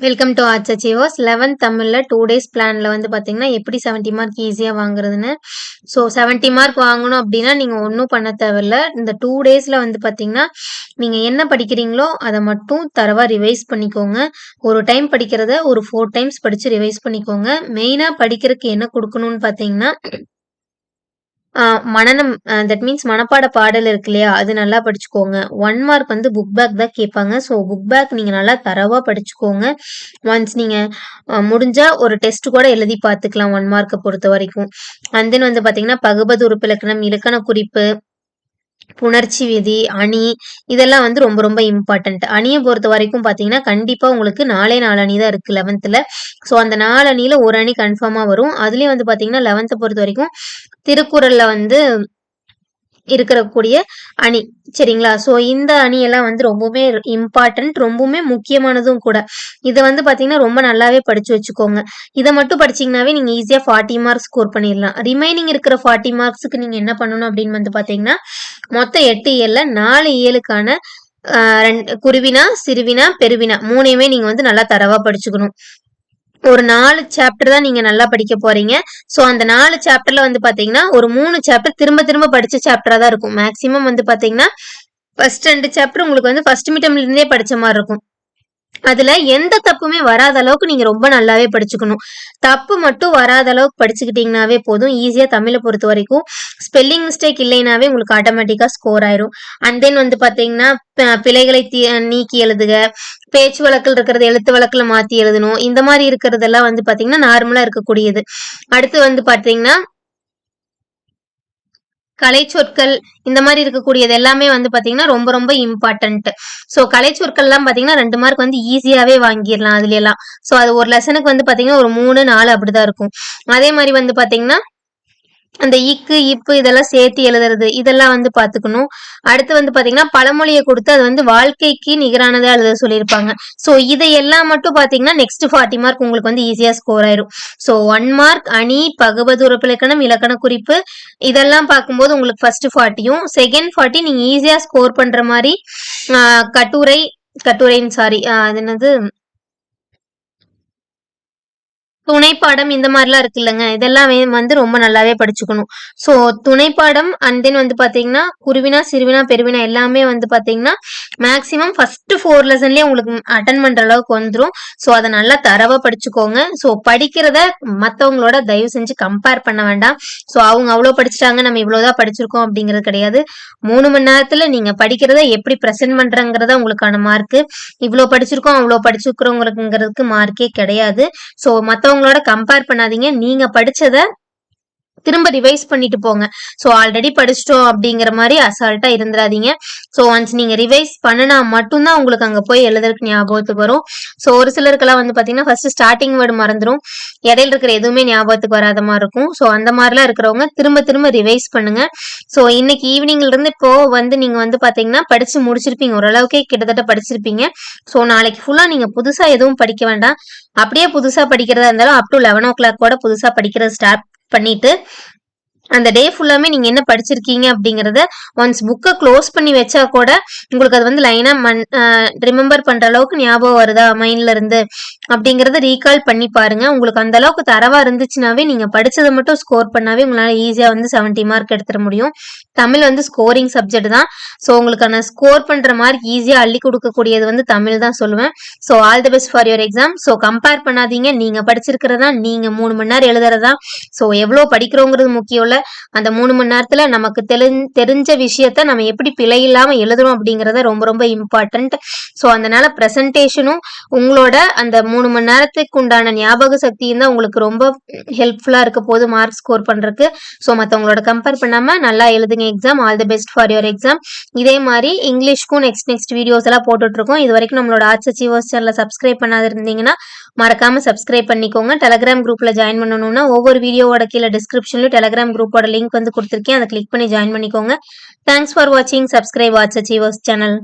Welcome to arts achievers 11th தமிழ்ல 2 days பிளான்ல வந்து பாத்தீங்கன்னா எப்படி 70 மார்க் ஈஸியா வாங்குறதுன்னு. ஸோ 70 மார்க் வாங்கணும் அப்படின்னா நீங்க ஒன்றும் பண்ண தேவையில்ல. இந்த 2 டேஸ்ல வந்து பாத்தீங்கன்னா நீங்க என்ன படிக்கிறீங்களோ அதை மட்டும் தரவா ரிவைஸ் பண்ணிக்கோங்க. ஒரு டைம் படிக்கிறத ஒரு 4 டைம்ஸ் படிச்சு ரிவைஸ் பண்ணிக்கோங்க. மெயினா படிக்கிறதுக்கு என்ன கொடுக்கணும்னு பாத்தீங்கன்னா மனனம் தட் மீன்ஸ் மனப்பாட பாடல் இருக்கு இல்லையா? அது நல்லா படிச்சுக்கோங்க. 1 மார்க் வந்து புக் பேக் தான் கேட்பாங்க. ஸோ புக் பேக் நீங்க நல்லா தரவா படிச்சுக்கோங்க. ஒன்ஸ் நீங்க முடிஞ்சா ஒரு டெஸ்ட் கூட எழுதி பார்த்துக்கலாம் 1 மார்க்க பொறுத்த வரைக்கும். அண்ட் தென் வந்து பார்த்தீங்கன்னா, பகுபது உறுப்பிலக்கணம், இலக்கண குறிப்பு, புணர்ச்சி விதி, அணி இதெல்லாம் வந்து ரொம்ப ரொம்ப இம்பார்ட்டன்ட். அணியை பொறுத்த வரைக்கும் பார்த்தீங்கன்னா, கண்டிப்பா உங்களுக்கு 4 அணி தான் இருக்கு 11th. ஸோ அந்த 4 அணியில ஒரு அணி கன்ஃபார்மா வரும். அதுலயும் வந்து பார்த்தீங்கன்னா 11th பொறுத்த வரைக்கும் திருக்குறள்ல வந்து இருக்கக்கூடிய அணி சரிங்களா? ஸோ இந்த அணியெல்லாம் வந்து ரொம்பவுமே இம்பார்ட்டன்ட், ரொம்பவுமே முக்கியமானதும் கூட. இதை வந்து பார்த்தீங்கன்னா ரொம்ப நல்லாவே படிச்சு வச்சுக்கோங்க. இதை மட்டும் படிச்சீங்கன்னாவே நீங்க ஈஸியா 40 மார்க்ஸ் ஸ்கோர் பண்ணிடலாம். ரிமைனிங் இருக்கிற 40 மார்க்ஸுக்கு நீங்க என்ன பண்ணணும் அப்படின்னு வந்து பார்த்தீங்கன்னா, மொத்தம் 8 இயல்ல 4 இயலுக்கான குருவினா, சிறுவினா, பெருவினா 3யுமே நீங்க வந்து நல்லா தரவா படிச்சுக்கணும். ஒரு 4 சாப்டர் தான் நீங்க நல்லா படிக்க போறீங்க. ஸோ அந்த 4 சாப்டர்ல வந்து பாத்தீங்கன்னா ஒரு 3 சாப்டர் திரும்ப திரும்ப படிச்ச சாப்டரா தான் இருக்கும். மேக்சிமம் வந்து பாத்தீங்கன்னா ஃபர்ஸ்ட் 2 சாப்டர் உங்களுக்கு வந்து ஃபர்ஸ்ட் மிட்டம்ல இருந்தே படிச்ச மாதிரி இருக்கும். அதுல எந்த தப்புமே வராத அளவுக்கு நீங்க ரொம்ப நல்லாவே படிச்சுக்கணும். தப்பு மட்டும் வராத அளவுக்கு படிச்சுக்கிட்டீங்கன்னாவே போதும். ஈஸியா தமிழை பொறுத்த வரைக்கும் ஸ்பெல்லிங் மிஸ்டேக் இல்லைனாவே உங்களுக்கு ஆட்டோமேட்டிக்கா ஸ்கோர் ஆயிரும். அண்ட் தென் வந்து பாத்தீங்கன்னா பிழைகளை நீக்கி எழுதுக, பேச்சு வழக்கில் இருக்கிறது எழுத்து வழக்குல மாத்தி எழுதணும். இந்த மாதிரி இருக்கிறதெல்லாம் வந்து பாத்தீங்கன்னா நார்மலா இருக்கக்கூடியது. அடுத்து வந்து பாத்தீங்கன்னா கலைச்சொற்கள் இந்த மாதிரி இருக்கக்கூடியது எல்லாமே வந்து பாத்தீங்கன்னா ரொம்ப ரொம்ப இம்பார்ட்டன்ட். ஸோ கலைச்சொற்கள் எல்லாம் பாத்தீங்கன்னா 2 மார்க் வந்து ஈஸியாவே வாங்கிடலாம் அதுல எல்லாம். ஸோ அது ஒரு லெசனுக்கு வந்து பாத்தீங்கன்னா ஒரு 3, 4 அப்படிதான் இருக்கும். அதே மாதிரி வந்து பாத்தீங்கன்னா அந்த இக்கு இப்பு இதெல்லாம் சேர்த்து எழுதுறது இதெல்லாம் வந்து பாத்துக்கணும். அடுத்து வந்து பாத்தீங்கன்னா பழமொழியை கொடுத்து அது வந்து வாழ்க்கைக்கு நிகரானதா எழுத சொல்லியிருப்பாங்க. ஸோ இதையெல்லாம் மட்டும் பாத்தீங்கன்னா நெக்ஸ்ட் 40 மார்க் உங்களுக்கு வந்து ஈஸியா ஸ்கோர் ஆயிரும். ஸோ 1 மார்க் அணி, பகுபது உறுப்பிலக்கணம், இலக்கண குறிப்பு இதெல்லாம் பார்க்கும்போது உங்களுக்கு ஃபர்ஸ்ட் 40யும் செகண்ட் 40 நீங்க ஈஸியா ஸ்கோர் பண்ற மாதிரி கட்டுரைன்னு சாரி அது என்னது துணைப்பாடம் இந்த மாதிரிலாம் இருக்கு இல்லைங்க, இதெல்லாம் வந்து ரொம்ப நல்லாவே படிச்சுக்கணும். ஸோ துணைப்பாடம் அண்ட் தென் வந்து பாத்தீங்கன்னா குருவினா, சிறுவினா, பெருவினா எல்லாமே வந்து பாத்தீங்கன்னா மேக்சிமம் ஃபர்ஸ்ட் 4 லெசன்லயே உங்களுக்கு அட்டன் பண்ற அளவுக்கு வந்துடும். ஸோ அதை நல்லா தரவா படிச்சுக்கோங்க. ஸோ படிக்கிறத மற்றவங்களோட தயவு செஞ்சு கம்பேர் பண்ண வேண்டாம். ஸோ அவங்க அவ்வளோ படிச்சுட்டாங்க, நம்ம இவ்வளோதான் படிச்சிருக்கோம் அப்படிங்கிறது கிடையாது. 3 மணி நேரத்துல நீங்க படிக்கிறத எப்படி ப்ரெசென்ட் பண்றங்கிறத உங்களுக்கான மார்க். இவ்வளோ படிச்சிருக்கோம் அவ்வளோ படிச்சிருக்கிறோங்கிறதுக்கு மார்க்கே கிடையாது. ஸோ மற்றவங்களோட கம்பேர் பண்ணாதீங்க. நீங்க படிச்சத திரும்ப ரிவைஸ் பண்ணிட்டு போங்க. ஸோ ஆல்ரெடி படிச்சிட்டோம் அப்படிங்கிற மாதிரி அசால்ட்டா இருந்துடாதீங்க. ஸோ ஒன்ஸ் நீங்க ரிவைஸ் பண்ணினா மட்டும்தான் உங்களுக்கு அங்க போய் எழுதுறதுக்கு ஞாபகத்துக்கு வரும். ஸோ ஒரு சிலருக்கெல்லாம் வந்து பாத்தீங்கன்னா ஃபர்ஸ்ட் ஸ்டார்டிங் வேர்டு மறந்துடும், இடையில இருக்கிற எதுவுமே ஞாபகத்துக்கு வராத மாதிரி இருக்கும். ஸோ அந்த மாதிரிலாம் இருக்கிறவங்க திரும்ப திரும்ப ரிவைஸ் பண்ணுங்க. ஸோ இன்னைக்கு ஈவினிங்ல இருந்து இப்போ வந்து நீங்க வந்து பாத்தீங்கன்னா படிச்சு முடிச்சிருப்பீங்க, ஓரளவுக்கே கிட்டத்தட்ட படிச்சிருப்பீங்க. ஸோ நாளைக்கு ஃபுல்லா நீங்க புதுசா எதுவும் படிக்க வேண்டாம். அப்படியே புதுசா படிக்கிறதா இருந்தாலும் அப் டு 11 o'clock கூட புதுசா படிக்கிறத ஸ்டார்ட் பண்ணிட்டு அந்த டே ஃபுல்லாமே நீங்க என்ன படிச்சிருக்கீங்க அப்படிங்கறத ஒன்ஸ் புக்கை க்ளோஸ் பண்ணி வச்சா கூட உங்களுக்கு அது வந்து லைனா ரிமெம்பர் பண்ற அளவுக்கு ஞாபகம் வருதா மைண்ட்ல இருந்து அப்படிங்கறத ரீகால் பண்ணி பாருங்க. உங்களுக்கு அந்த அளவுக்கு தரவா இருந்துச்சுனாவே நீங்க படிச்சதை மட்டும் ஸ்கோர் பண்ணாவே உங்களால ஈஸியா வந்து 70 மார்க் எடுத்துட முடியும். தமிழ் வந்து ஸ்கோரிங் சப்ஜெக்ட் தான். ஸோ உங்களுக்கான ஸ்கோர் பண்ற மார்க் ஈஸியா அள்ளி கொடுக்கக்கூடியது வந்து தமிழ் தான் சொல்லுவேன். So all the best for your exam. So compare பண்ணாதீங்க. நீங்க படிச்சிருக்கிறதா நீங்க 3 மணி நேரம் எழுதுறதா. ஸோ எவ்வளவு படிக்கிறோங்கிறது முக்கியம் இல்ல, அந்த 3 மணி நேரத்துல நமக்கு தெரிஞ்ச விஷயத்த நம்ம எப்படி பிழை இல்லாம எழுதுறோம் அப்படிங்கறத ரொம்ப ரொம்ப இம்பார்ட்டன்ட். ஸோ அதனால பிரசன்டேஷனும் உங்களோட அந்த 3 மணி நேரத்துக்கு உண்டான ஞாபக சக்தியும் தான் உங்களுக்கு ரொம்ப ஹெல்ப்ஃபுல்லா இருக்க போது மார்க் ஸ்கோர் பண்றதுக்கு. ஸோ மற்றவங்களோட கம்பேர் பண்ணாம நல்லா எழுதுங்க exam. All the best for your exam. இதே மாதிரி இங்கிலீஷ்க்கும் நெக்ஸ்ட் வீடியோஸ் எல்லாம் போட்டுட்டு இருக்கோம். இது வரைக்கும் நம்மளோட ஆர்ட்ஸ் அச்சீவர்ஸ் சேனலை சப்ஸ்கிரைப் பண்ணாத இருந்தீங்கன்னா மறக்காம சப்ஸ்கிரைப் பண்ணிக்கோங்க. டெலிகிராம் குரூப்ல ஜாயின் பண்ணணும்னா ஒவ்வொரு வீடியோவோட கீழே டிஸ்கிரிப்ஷன்ல டெலிகிராம் குரூப்போட லிங்க் வந்து கொடுத்துருக்கேன், அதை கிளிக் பண்ணி ஜாயின் பண்ணிக்கோங்க. தேங்க்ஸ் ஃபார் வாட்சிங். Subscribe arts achievers channel.